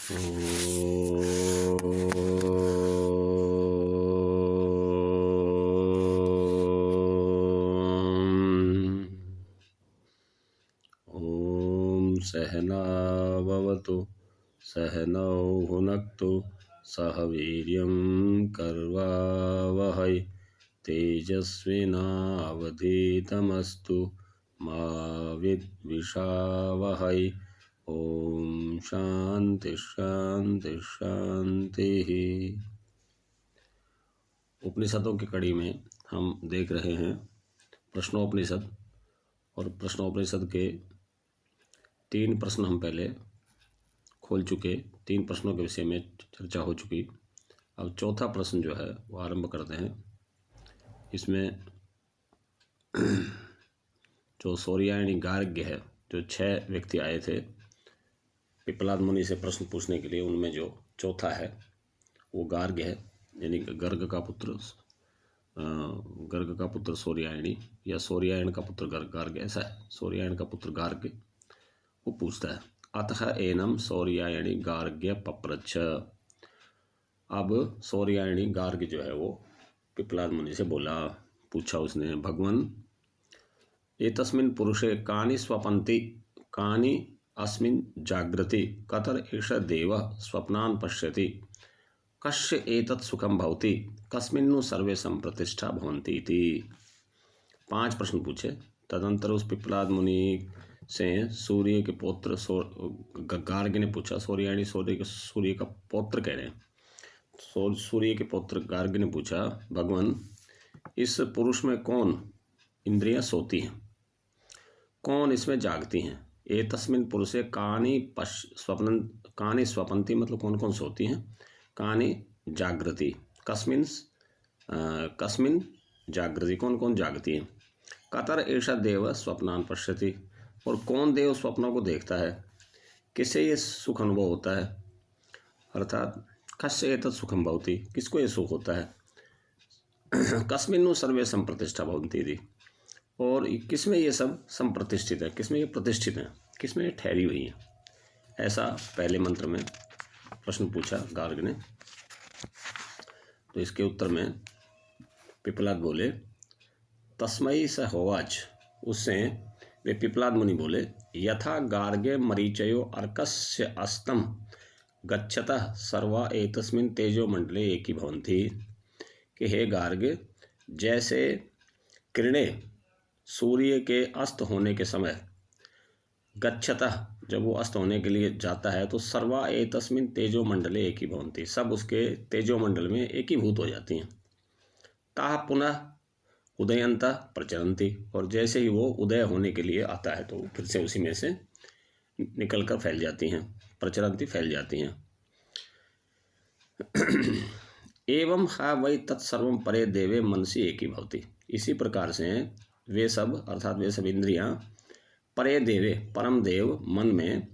ॐ सहना भवतु सहनौ भुनक्तु सह वीर्यं कर्वावहै तेजस्विनावधीतमस्तु मा विद्विषावहै। ओम शांति शांति शांति। उपनिषदों की कड़ी में हम देख रहे हैं प्रश्नोपनिषद, और प्रश्नोपनिषद के 3 प्रश्न हम पहले खोल चुके। 3 प्रश्नों के विषय में चर्चा हो चुकी। अब चौथा प्रश्न जो है वो आरंभ करते हैं। इसमें जो सौर्यायणी गार्ग्य है, जो 6 व्यक्ति आए थे पिप्पलाद मुनि से प्रश्न पूछने के लिए, उनमें जो चौथा है वो गार्ग्य है, यानी गर्ग का पुत्र सौर्यायणी, या सौर्यायण का पुत्र गार्ग्य, ऐसा है। सौर्यायण का पुत्र गार्ग्य वो पूछता है, अतः एनम सौर्यायणी गार्ग्य पप्रच्छ। अब सौर्यायणी गार्ग्य जो है वो पिप्पलाद मुनि से बोला, पूछा उसने, भगवान एतस्मिन् पुरुषे कानि स्वपन्ति कानि अस्मिन् जागृति कतर एष देवः स्वप्नान् पश्यति कस्य एतत् सुखं भवति कस्मिन्नु सर्वे संप्रतिष्ठा भवन्ति इति। 5 प्रश्न पूछे। तदंतर उस पिप्पलाद मुनि से सूर्य के पौत्र गार्ग्य ने पूछा, सौर्यायणी सूर्य का पौत्र कह रहे हैं, सूर्य के पौत्र गार्ग्य ने पूछा, भगवान इस पुरुष में कौन इंद्रियां सोती हैं, कौन इसमें जागती हैं। एतस्मिन् पुरुषे कानि स्वपन्ति मतलब कौन कौन सोती हैं, कानि जागृति, कस्मिन् जागृति कौन कौन जागती है, कतर एषा देव स्वप्नान् पश्यति और कौन देव स्वप्नों को देखता है, किससे ये सुख अनुभव होता है, अर्थात कस्य एतत् सुखं भवति किसको ये सुख होता है, कस्मिन्नु सर्वे संप्रतिष्ठा भवन्ति इति, और किसमें ये सब संप्रतिष्ठित है, किसमें ये प्रतिष्ठित है, किसमें ये ठहरी हुई है। ऐसा पहले मंत्र में प्रश्न पूछा गार्ग ने। तो इसके उत्तर में पिप्पलाद बोले, तस्मै स होवाच, उससे वे पिप्पलाद मुनि बोले, यथा गार्गे मरीचयो अर्कस्य अस्तम गच्छतः सर्वा एतस्मिन् तेजो मंडले एकी भवन्ति, कि हे गार्ग, जैसे किरणें सूर्य के अस्त होने के समय गच्छतः, जब वो अस्त होने के लिए जाता है, तो सर्वा एतस्मिन् तेजो मंडले एकी भवन्ति, सब उसके तेजो मंडल में एकीभूत हो जाती हैं। ताः पुनः उदयंतः प्रचरन्ति, और जैसे ही वो उदय होने के लिए आता है तो फिर से उसी में से निकलकर फैल जाती हैं, प्रचरन्ति फैल जाती हैं। एवं हा वै तत्सर्वं परे देवे मनसि एकी भवति, इसी प्रकार से वे सब, अर्थात वे सब इंद्रियां परे देवे परम देव मन में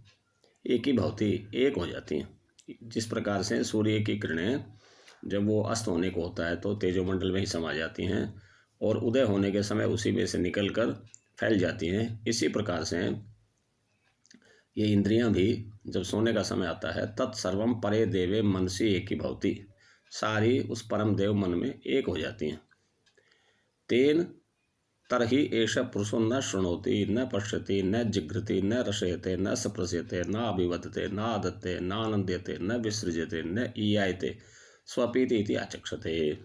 एकी भवति एक हो जाती हैं। जिस प्रकार से सूर्य की किरणें जब वो अस्त होने को होता है तो तेजोमंडल में ही समा जाती हैं और उदय होने के समय उसी में से निकलकर फैल जाती हैं, इसी प्रकार से ये इंद्रियां भी जब सोने का समय आता है, तत्सर्वम परे देवे मनसि एकी भवति, सारी उस परम देव मन में एक हो जाती हैं। तेन तरहि एष पुरुषो न शृणोति न पश्यति न जिघ्रति न रसयते न सप्रस्यते न अभिवदते न आदत्ते न आनंद्यते न विसृजते न ईयायते स्वपीति इति आचक्षते।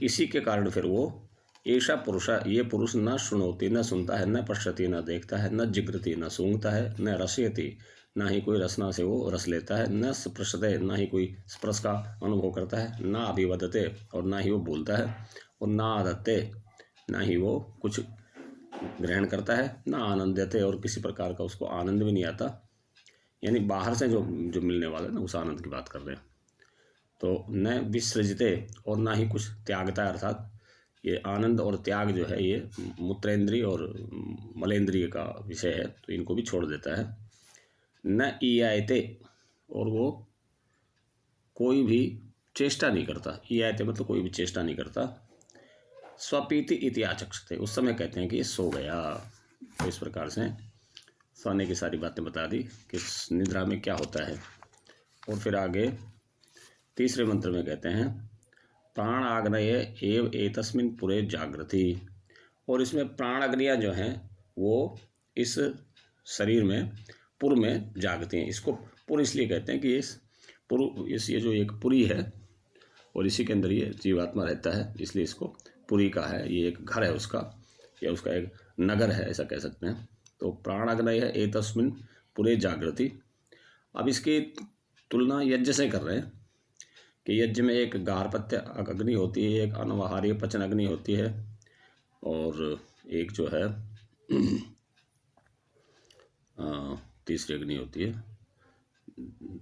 इसी के कारण फिर वो ऐसा पुरुष, ये पुरुष न शृणोति, न सुनता है, न पश्यति, न देखता है, न जिघ्रति, न सूंघता है, न रसयति, ना ही कोई रसना से वो रस लेता है, न स्पृशते, ना ही कोई स्पर्श का अनुभव करता है, न अभिवदते, और ना ही वो बोलता है, और न आदत्ते, ना ही वो कुछ ग्रहण करता है, न आनंद्यते, और किसी प्रकार का उसको आनंद भी नहीं आता, यानी बाहर से जो मिलने वाला है ना, उस आनंद की बात कर रहे हैं। तो न विसृजते, और ना ही कुछ त्यागता है, अर्थात ये आनंद और त्याग जो है ये मूत्रेंद्रिय और मलेंद्रिय का विषय है, तो इनको भी छोड़ देता है। न ईयायते, और वो कोई भी चेष्टा नहीं करता, ईयायते मतलब कोई भी चेष्टा नहीं करता। स्वपीति इति आचक्षते, उस समय कहते हैं कि ये सो गया। तो इस प्रकार से सोने की सारी बातें बता दी कि निद्रा में क्या होता है। और फिर आगे तीसरे मंत्र में कहते हैं प्राण आग्नेय एव एतस्मिन् पुरे जागृति। और इसमें प्राण अग्नियाँ जो हैं वो इस शरीर में पुर में जागती हैं। इसको पुर इसलिए कहते हैं कि ये जो एक पुरी है और इसी के अंदर ये जीवात्मा रहता है, इसलिए इसको पुरी का है। ये एक घर है उसका, या उसका एक नगर है, ऐसा कह सकते हैं। तो प्राण अग्नय है एतस्मिन् पुरे जागृति। अब इसकी तुलना यज्ञ से कर रहे हैं कि यज्ञ में एक गार्हपत्य अग्नि होती है, एक अनवहार्य पचन अग्नि होती है, और एक जो है तीसरी अग्नि होती है,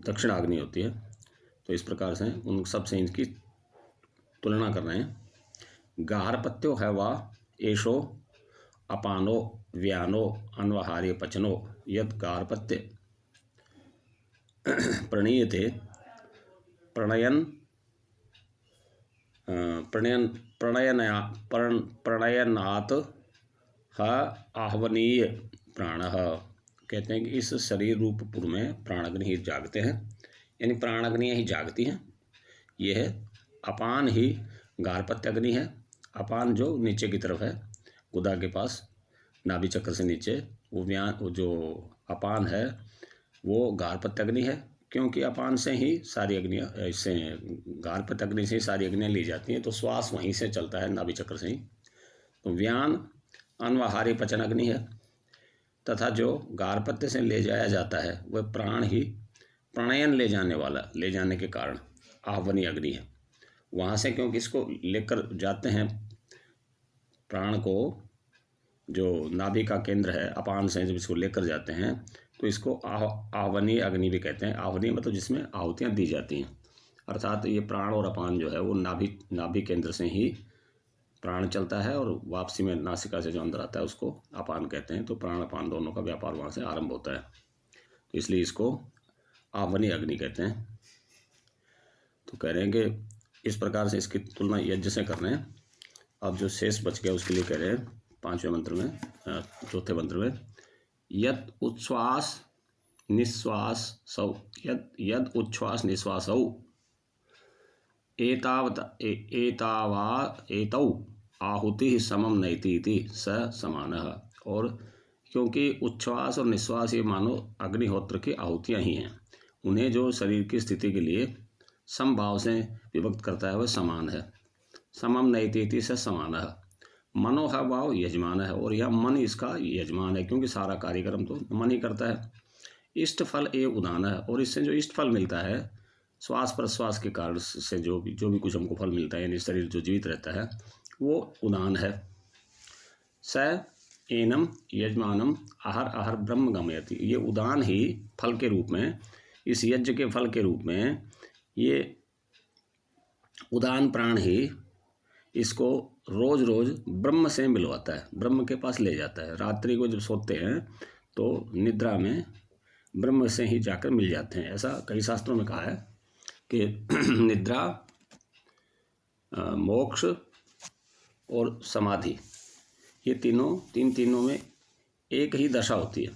दक्षिणाग्नि होती है। तो इस प्रकार से उन सब से इनकी तुलना कर रहे हैं। गार्हपत्यो है वा एषो अपानो व्यानो अनवहार्य पचनो यद गार्हपत्य प्रणीयते प्रणयनात् आह्वनीय प्राणः। कहते हैं कि इस शरीर रूप पुर में प्राणाग्नि ही जागते हैं, यानी प्राणाग्नियाँ ही जागती हैं। यह अपान ही गार्हपत्य अग्नि है। अपान जो नीचे की तरफ है, गुदा के पास, नाभि चक्र से नीचे, वो जो अपान है वो गार्हपत्य अग्नि है, क्योंकि अपान से ही सारी अग्नियाँ, इससे गार्हपत्य अग्नि से ही सारी अग्नियाँ ली जाती हैं। तो श्वास वहीं से चलता है, नाभि चक्र से ही। तो व्यान अनवहार्य पचन अग्नि है, तथा जो गार्हपत्य से ले जाया जाता है वह प्राण ही प्रणयन ले जाने के कारण आह्वनी अग्नि है। वहाँ से क्योंकि इसको लेकर जाते हैं प्राण को, जो नाभि का केंद्र है अपान से जब इसको लेकर जाते हैं तो इसको आह्वनीय अग्नि भी कहते हैं। आह्वनीय मतलब जिसमें आहुतियाँ दी जाती हैं, अर्थात ये प्राण और अपान जो है वो नाभि केंद्र से ही प्राण चलता है, और वापसी में नासिका से जो अंदर आता है उसको अपान कहते हैं। तो प्राण अपान दोनों का व्यापार वहाँ से आरंभ होता है, तो इसलिए इसको आह्वनीय अग्नि कहते हैं। तो कह रहे हैं कि इस प्रकार से इसकी तुलना यज्ञ से कर रहे हैं। अब जो शेष बच गया उसके लिए कह रहे हैं पांचवें मंत्र में, चौथे मंत्र में, यद उच्छ्वास निश्वास सौ यद उच्छ्वास निश्वासौ एतौ आहुति समम नैति स समानः। और क्योंकि उच्छ्वास और निश्वास ये मानो अग्निहोत्र की आहुतियाँ ही हैं, उन्हें जो शरीर की स्थिति के लिए समभाव से विभक्त करता है वह समान है। समम नैति से समानः। मनोह भाव यजमान है, और यह मन इसका यजमान है, क्योंकि सारा कार्यक्रम तो मन ही करता है। इष्ट फल एवं उदान है, और इससे जो इष्ट फल मिलता है श्वास प्रश्वास के कारण से जो भी कुछ हमको फल मिलता है, यानी शरीर जो जीवित रहता है वो उदान है। स एनम यजमानम आहर आहर ब्रह्म गमयति। ये उदान ही फल के रूप में, इस यज्ञ के फल के रूप में, ये उदान प्राण ही इसको रोज रोज ब्रह्म से मिलवाता है, ब्रह्म के पास ले जाता है। रात्रि को जब सोते हैं तो निद्रा में ब्रह्म से ही जाकर मिल जाते हैं। ऐसा कई शास्त्रों में कहा है कि निद्रा, मोक्ष और समाधि, ये तीनों में एक ही दशा होती है।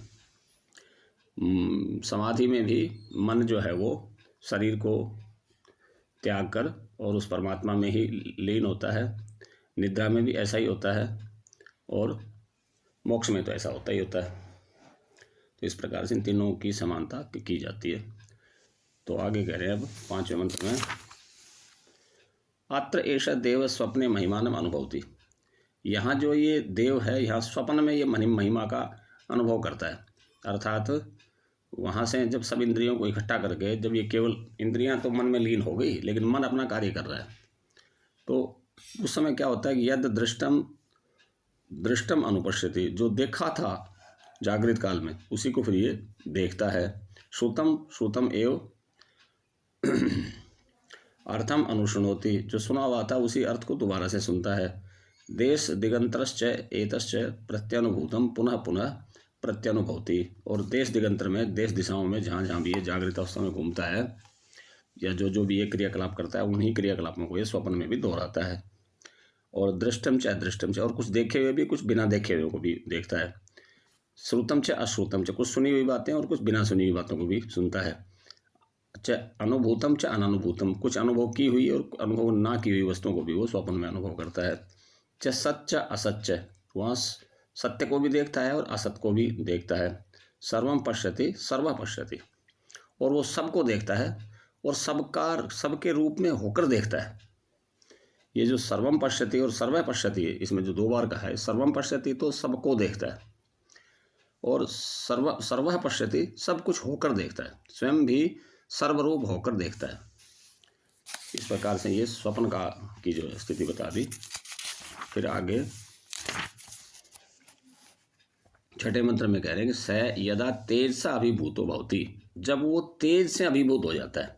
समाधि में भी मन जो है वो शरीर को त्याग कर और उस परमात्मा में ही लीन होता है। निद्रा में भी ऐसा ही होता है, और मोक्ष में तो ऐसा होता ही होता है। तो इस प्रकार से इन तीनों की समानता की जाती है। तो आगे कह रहे हैं अब पांचवें मंत्र में, अत्र एष देव स्वप्ने महिमानम अनुभवति। यहाँ जो ये देव है, यहाँ स्वप्न में ये महिमा का अनुभव करता है। अर्थात वहाँ से जब सब इंद्रियों को इकट्ठा करके, जब ये केवल इंद्रियां तो मन में लीन हो गई, लेकिन मन अपना कार्य कर रहा है, तो उस समय क्या होता है कि यद दृष्टम अनुपश्यति, जो देखा था जागृत काल में उसी को फिर ये देखता है। श्रुतम एव अर्थम अनुशृणोति, जो सुना हुआ था उसी अर्थ को दोबारा से सुनता है। देश दिगंतरश्च एतश्च प्रत्यनुभूतम पुनः पुनः प्रत्यनुभवती। और देश दिगंतर में, देश दिशाओं में, जहाँ जहाँ भी ये जागृत अवस्था में घूमता है या जो भी ये क्रियाकलाप करता है, उन्हीं क्रियाकलापों को ये स्वप्न में भी दोहराता है। और दृष्टम च, और कुछ देखे हुए भी, कुछ बिना देखे हुए को भी देखता है। श्रुतम च अश्रुतम च, कुछ सुनी हुई बातें और कुछ बिना सुनी हुई बातों को भी सुनता है। च अनुभूतम च अनुभूतम, कुछ अनुभव की हुई और अनुभव ना की हुई वस्तुओं को भी वो स्वप्न में अनुभव करता है। च सच असत्य, वहाँ सत्य को भी देखता है और असत्य को भी देखता है। सर्वम पश्यति सर्व पश्यति, और वो सबको देखता है और सबका सबके रूप में होकर देखता है। ये जो सर्वम पश्यति और सर्व पश्यति है, इसमें जो दो बार कहा है, सर्वम पश्यति तो सबको देखता है, और सर्व पश्यति सब कुछ होकर देखता है, स्वयं भी सर्वरूप होकर देखता है। इस प्रकार से ये स्वप्न का की जो स्थिति बता दी। फिर आगे छठे मंत्र में कह रहे हैं कि स यदा तेज सा अभिभूतो भवति, जब वो तेज से अभिभूत हो जाता है।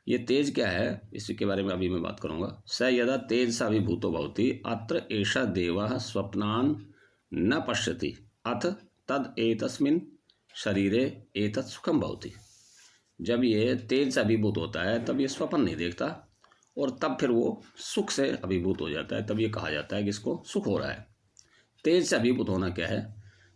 ये तेज क्या है, इसके बारे में अभी मैं बात करूंगा। स यदा तेज सा अभिभूतो भवति अत्र एषा देवः स्वप्नान् न पश्यति अथ तद एतस्मिन् शरीरे एतत् सुखम भवति। जब ये तेज से अभिभूत होता है तब ये स्वप्न नहीं देखता, और तब फिर वो सुख से अभिभूत हो जाता है, तब ये कहा जाता है कि इसको सुख हो रहा है। तेज से अभिभूत होना क्या है,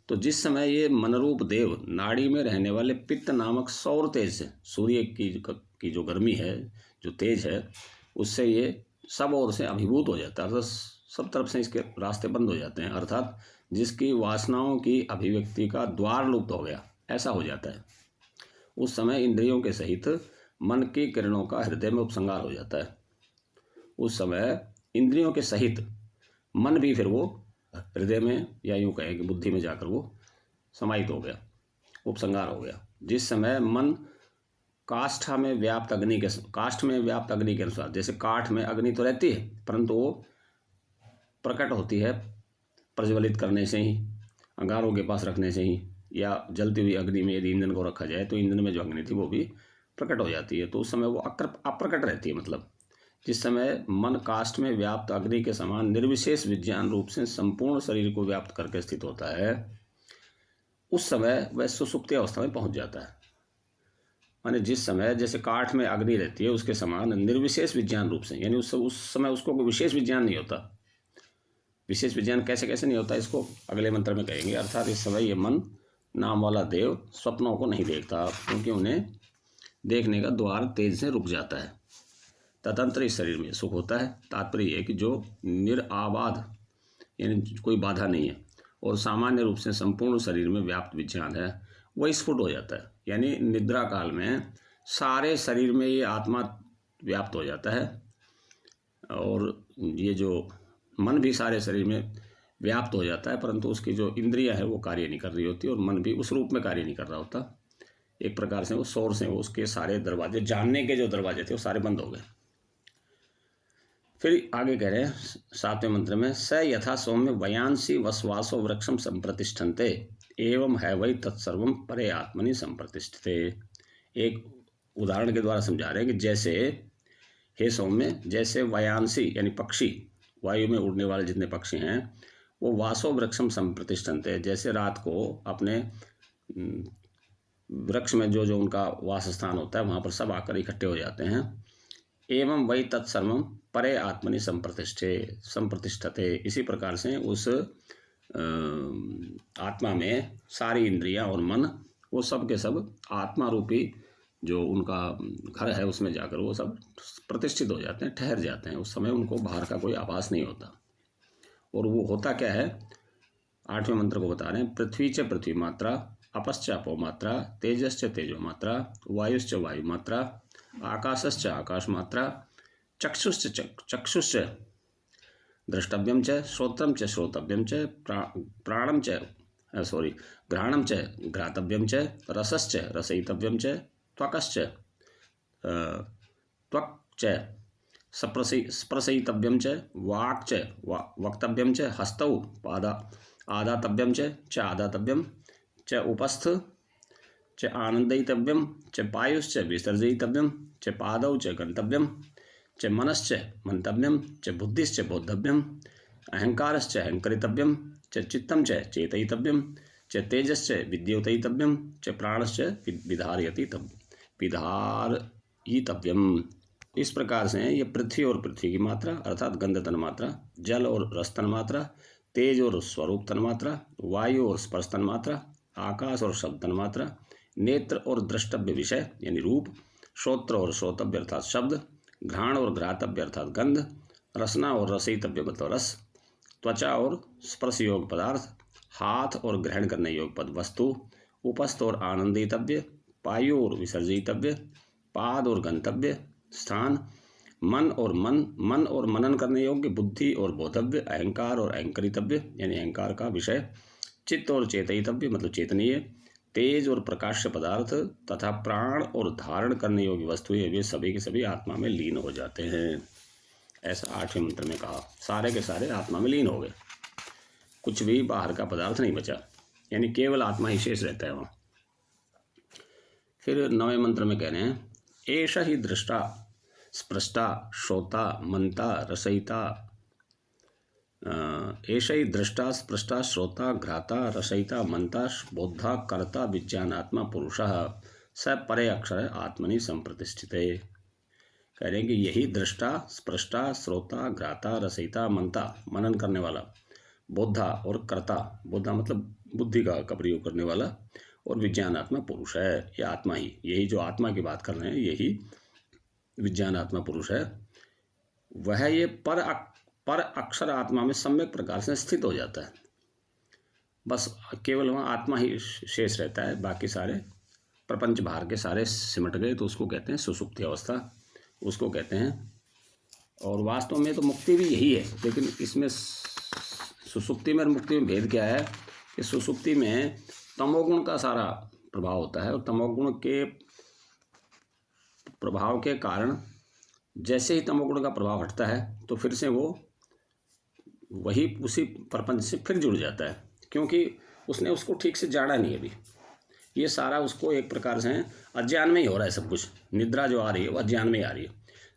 तो जिस समय ये मनरूप देव नाड़ी में रहने वाले पित्त नामक सौर तेज से, सूर्य की जो गर्मी है, जो तेज है, उससे ये सब ओर से अभिभूत हो जाता है, अर्थात सब तरफ से इसके रास्ते बंद हो जाते हैं, अर्थात जिसकी वासनाओं की अभिव्यक्ति का द्वार लुप्त हो गया, ऐसा हो जाता है। उस समय इंद्रियों के सहित मन की किरणों का हृदय में उपसंहार हो जाता है। उस समय इंद्रियों के सहित मन भी फिर वो हृदय में, या यूँ कहें कि बुद्धि में जाकर वो समाहित हो गया, उपसंहार हो गया। जिस समय मन काष्ठ में व्याप्त अग्नि के अनुसार, जैसे काठ में अग्नि तो रहती है परंतु वो प्रकट होती है प्रज्वलित करने से ही, अंगारों के पास रखने से ही, या जलती हुई अग्नि में यदि ईंधन को रखा जाए तो ईंधन में जो अग्नि थी वो भी प्रकट हो जाती है, तो उस समय वो अप्रकट रहती है। मतलब जिस समय मन काष्ठ में व्याप्त अग्नि के समान निर्विशेष विज्ञान रूप से संपूर्ण शरीर को व्याप्त करके स्थित होता है, उस समय वह सुसुप्ति अवस्था में पहुंच जाता है। माने जिस समय जैसे काठ में अग्नि रहती है उसके समान निर्विशेष विज्ञान रूप से, यानी उस समय उसको कोई विशेष विज्ञान नहीं होता। विशेष विज्ञान कैसे कैसे नहीं होता, इसको अगले मंत्र में कहेंगे। अर्थात इस समय ये मन नाम वाला देव स्वप्नों को नहीं देखता, क्योंकि उन्हें देखने का द्वार तेज से रुक जाता है। तदंतर इस शरीर में सुख होता है। तात्पर्य यह कि जो निराबाध, यानी कोई बाधा नहीं है, और सामान्य रूप से संपूर्ण शरीर में व्याप्त विज्ञान है, वह स्फुट हो जाता है। यानी निद्रा काल में सारे शरीर में ये आत्मा व्याप्त हो जाता है, और ये जो मन भी सारे शरीर में व्याप्त हो जाता है, परंतु उसकी जो इंद्रियां है वो कार्य नहीं कर रही होती, और मन भी उस रूप में कार्य नहीं कर रहा होता। एक प्रकार से वो शोर से उसके सारे दरवाजे, जानने के जो दरवाजे थे वो सारे बंद हो गए। फिर आगे कह रहे हैं 7वें मंत्र में, स यथा सौम्य वयांसी वसवासो वृक्षम संप्रतिष्ठन्ते एवं है वही तत्सर्वम परे आत्मनि संप्रतिष्ठते। एक उदाहरण के द्वारा समझा रहे हैं कि जैसे, हे सौम्य, जैसे वयांसी यानी पक्षी, वायु में उड़ने वाले जितने पक्षी हैं, वो वासो वृक्षम संप्रतिष्ठन्ते, जैसे रात को अपने वृक्ष में जो जो उनका वास स्थान होता है वहाँ पर सब आकर इकट्ठे हो जाते हैं। एवं वही तत्सर्वम परे आत्मनि संप्रतिष्ठते, इसी प्रकार से उस आत्मा में सारी इंद्रियां और मन, वो सब के सब आत्मा रूपी जो उनका घर है उसमें जाकर वो सब प्रतिष्ठित हो जाते हैं, ठहर जाते हैं। उस समय उनको बाहर का कोई आभास नहीं होता। और वो होता क्या है, 8वें मंत्र को बता रहे हैं, पृथ्वी च पृथ्वी मात्रा, अपश्च अपो मात्रा, तेजश्च तेजो मात्रा, वायुश्च वायु मात्रा, आकाशश्च आकाश मात्रा, चक्षुश्च चक्षुश्च द्रष्टव्यम च, श्रोत्रम च श्रोतव्यम च, प्राणम च घ्राणम च घ्रातव्यम च, रसश्च रसयितव्यम च, त्वकश्च त्वक् च स्पर्शयितव्यम च, वाक् च वक्तव्यम च, हस्तौ आदातव्यम च आदातव्यम च, उपस्थ च आनंदयितव्यम च, पायुश्च विसर्जयितव्यम च, पादौ च गंतव्यम च, मनश्च मंतव्यम च, बुद्धिश्च बोद्धव्यम, अहंकारश्च अहंकरितव्यम च, चित्तम च चेतयितव्यम च, तेजश्च विद्योतयितव्यम च, प्राणश्च विधारयितव्यम। इस प्रकार से ये पृथ्वी और पृथ्वी की मात्रा अर्थात गंध तन मात्रा, जल और रस तन मात्रा, तेज और स्वरूप तन्मात्रा, वायु और स्पर्श तन्मात्रा, आकाश और शब्द तन्मात्रा, नेत्र और द्रष्टव्य विषय यानी रूप, श्रोत्र और श्रोतव्य अर्थात शब्द, घ्राण और घ्रातव्य अर्थात गंध, रसना और रसयितव्य मतलब रस, त्वचा और स्पर्श योग पदार्थ, हाथ और ग्रहण करने योग पद वस्तु, उपस्थ और आनंदितव्य, पायु और विसर्जितव्य, पाद और गंतव्य स्थान, मन और मनन करने योग्य, बुद्धि और बोधव्य, अहंकार और अहंकरितव्य यानी अहंकार का विषय, चित्त और चेतयितव्य मतलब चेतनीय, तेज और प्रकाश्य पदार्थ तथा प्राण और धारण करने योग्य वस्तुएं वे सभी के सभी आत्मा में लीन हो जाते हैं। ऐसा 8वें मंत्र में कहा, सारे के सारे आत्मा में लीन हो गए, कुछ भी बाहर का पदार्थ नहीं बचा, यानी केवल आत्मा ही शेष रहता है वहाँ। फिर 9वें मंत्र में कह रहे हैं, एष ही दृष्टा स्पृष्टा श्रोता मंता रसयिता, एष ही दृष्टा स्पृष्टा श्रोता घ्राता रसयिता मंता बोद्धा कर्ता विज्ञानात्मा पुरुषः स परे अक्षर आत्मनि संप्रतिष्ठित। कह रहे हैं कि यही दृष्टा स्पृष्टा श्रोता घ्राता रसयिता मंता मनन करने वाला, बोद्धा और कर्ता, बोद्धा मतलब बुद्धि का प्रयोग करने वाला, और विज्ञानात्मा पुरुष है, ये आत्मा ही, यही जो आत्मा की बात कर रहे हैं यही विज्ञानात्मा पुरुष है। वह ये पर अक्षर आत्मा में सम्यक प्रकार से स्थित हो जाता है, बस केवल वहाँ आत्मा ही शेष रहता है, बाकी सारे प्रपंच बाहर के सारे सिमट गए, तो उसको कहते हैं सुसुप्ति अवस्था, उसको कहते हैं। और वास्तव में तो मुक्ति भी यही है, लेकिन इसमें सुसुप्ति में और मुक्ति में भेद क्या है कि सुसुप्ति में तमोगुण का सारा प्रभाव होता है, और तमोगुण के प्रभाव के कारण जैसे ही तमोगुण का प्रभाव हटता है तो फिर से वो वही उसी प्रपंच से फिर जुड़ जाता है, क्योंकि उसने उसको ठीक से जाना नहीं अभी। ये सारा उसको एक प्रकार से अज्ञान में ही हो रहा है सब कुछ। निद्रा जो आ रही है वो अज्ञान में ही आ रही है।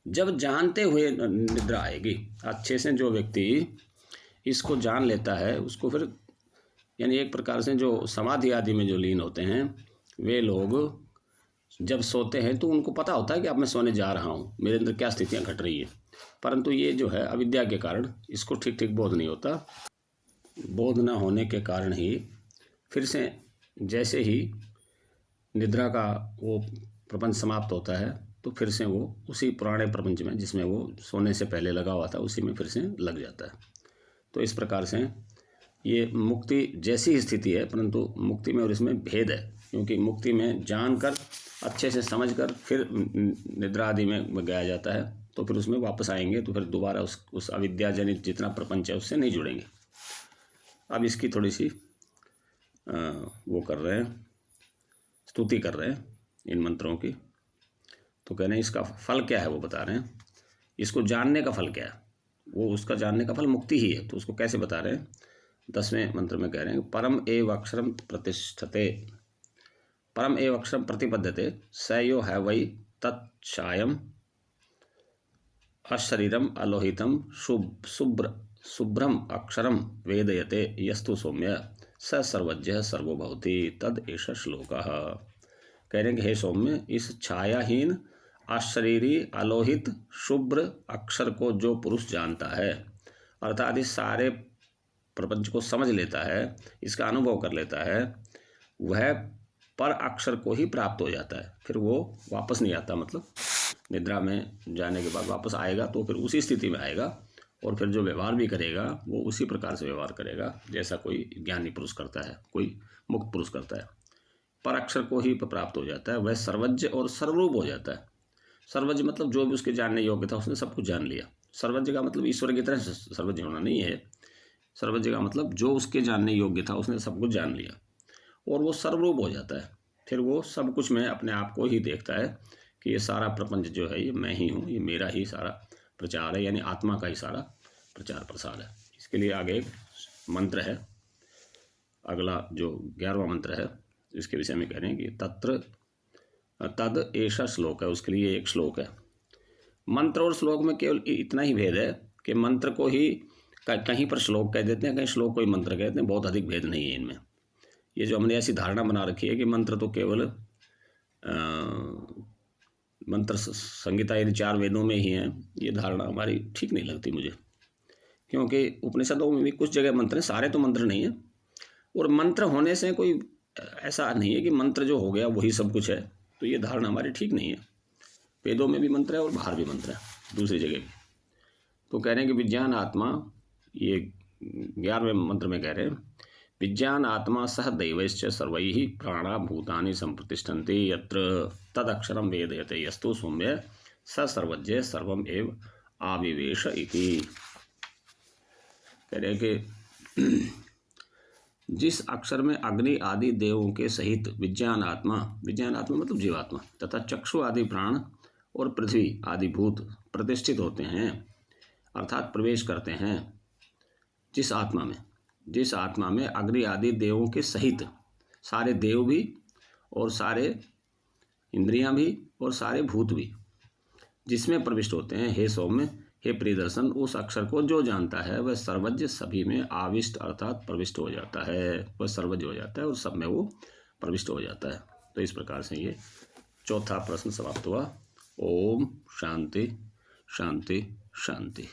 जब जानते हुए निद्रा आएगी अच्छे से, जो व्यक्ति इसको जान लेता है उसको फिर, यानी एक प्रकार से जो समाधि आदि में जो लीन होते हैं वे लोग जब सोते हैं तो उनको पता होता है कि अब मैं सोने जा रहा हूँ, मेरे अंदर क्या स्थितियाँ घट रही है, परंतु ये जो है अविद्या के कारण इसको ठीक ठीक बोध नहीं होता। बोध न होने के कारण ही फिर से जैसे ही निद्रा का वो प्रपंच समाप्त होता है तो फिर से वो उसी पुराने प्रपंच में जिसमें वो सोने से पहले लगा हुआ था उसी में फिर से लग जाता है। तो इस प्रकार से ये मुक्ति जैसी स्थिति है, परंतु मुक्ति में और इसमें भेद है, क्योंकि मुक्ति में जानकर अच्छे से समझकर फिर निद्रा आदि में गया जाता है, तो फिर उसमें वापस आएंगे तो फिर दोबारा उस अविद्याजनित जितना प्रपंच है उससे नहीं जुड़ेंगे। अब इसकी थोड़ी सी वो कर रहे हैं, स्तुति कर रहे हैं इन मंत्रों की। तो कह रहे हैं इसका फल क्या है वो बता रहे हैं, इसको जानने का फल क्या है, वो उसका जानने का फल मुक्ति ही है। तो उसको कैसे बता रहे हैं, 10वें मंत्र में कह रहे हैं, परम एव अक्षरम प्रतिष्ठते, परम एव अक्षरम प्रतिपद्यते स यो है वही तत्सायम अशरीरम अलोहितम शुभ्रम अक्षरम वेदयते यस्तु सौम्य स सर्वज्ञ सर्वभौति तद एष श्लोकः। कह रहे हैं कि हे सौम्य, इस छायाहीन अशरीरी अलोहित शुभ्र अक्षर को जो पुरुष जानता है, अर्थात इस सारे प्रपंच को समझ लेता है, इसका अनुभव कर लेता है, वह पर अक्षर को ही प्राप्त हो जाता है। फिर वो वापस नहीं आता, मतलब निद्रा में जाने के बाद वापस आएगा तो फिर उसी स्थिति में आएगा, और फिर जो व्यवहार भी करेगा वो उसी प्रकार से व्यवहार करेगा जैसा कोई ज्ञानी पुरुष करता है, कोई मुक्त पुरुष करता है। पर अक्षर को ही प्राप्त हो जाता है, वह सर्वज्ञ और सर्वरूप हो जाता है। सर्वज्ञ मतलब जो भी उसके जानने योग्य था उसने सब कुछ जान लिया। सर्वज्ञ का मतलब ईश्वर की तरह सर्वज्ञ होना नहीं है। सर्वज्ञ का मतलब जो उसके जानने योग्य था उसने सब कुछ जान लिया, और वो सर्वरूप हो जाता है। फिर वो सब कुछ में अपने आप को ही देखता है कि ये सारा प्रपंच जो है ये मैं ही हूँ, ये मेरा ही सारा प्रचार है, यानी आत्मा का ही सारा प्रचार प्रसार है। इसके लिए आगे एक मंत्र है, अगला जो 11वां मंत्र है इसके विषय में कह रहे हैं कि तत्र तद ऐसा श्लोक है, उसके लिए एक श्लोक है। मंत्र और श्लोक में केवल इतना ही भेद है कि मंत्र को ही कहीं पर श्लोक कह देते हैं, कहीं श्लोक को ही मंत्र कहते हैं, बहुत अधिक भेद नहीं है इनमें। ये जो हमने ऐसी धारणा बना रखी है कि मंत्र तो केवल मंत्र संहिता यानी 4 वेदों में ही हैं, ये धारणा हमारी ठीक नहीं लगती मुझे, क्योंकि उपनिषदों में भी कुछ जगह मंत्र हैं, सारे तो मंत्र नहीं है। और मंत्र होने से कोई ऐसा नहीं है कि मंत्र जो हो गया वही सब कुछ है, तो ये धारणा हमारी ठीक नहीं है। वेदों में भी मंत्र है और बाहर भी मंत्र है, दूसरी जगह भी। तो कह रहे हैं कि विज्ञान आत्मा, ये 11वें मंत्र में कह रहे हैं, विज्ञान आत्मा सह दैवश्च सर्वैः प्राणा भूतानि संप्रतिष्ठन्ते यत्र तदक्षरम वेदयते यस्तु सौम्य स सर्वज्ञ सर्वम एव आविवेश इति। कह रहे हैं कि जिस अक्षर में अग्नि आदि देवों के सहित विज्ञान आत्मा मतलब जीवात्मा तथा चक्षु आदि प्राण और पृथ्वी आदि भूत प्रतिष्ठित होते हैं, अर्थात प्रवेश करते हैं, जिस आत्मा में अग्नि आदि देवों के सहित सारे देव भी और सारे इंद्रियां भी और सारे भूत भी जिसमें प्रविष्ट होते हैं, हे सौम्य, हे प्रियदर्शन, उस अक्षर को जो जानता है वह सर्वज्ञ सभी में आविष्ट अर्थात प्रविष्ट हो जाता है। वह सर्वज्ञ हो जाता है और सब में वो प्रविष्ट हो जाता है। तो इस प्रकार से ये चौथा प्रश्न समाप्त हुआ। ओम शांति शांति शांति।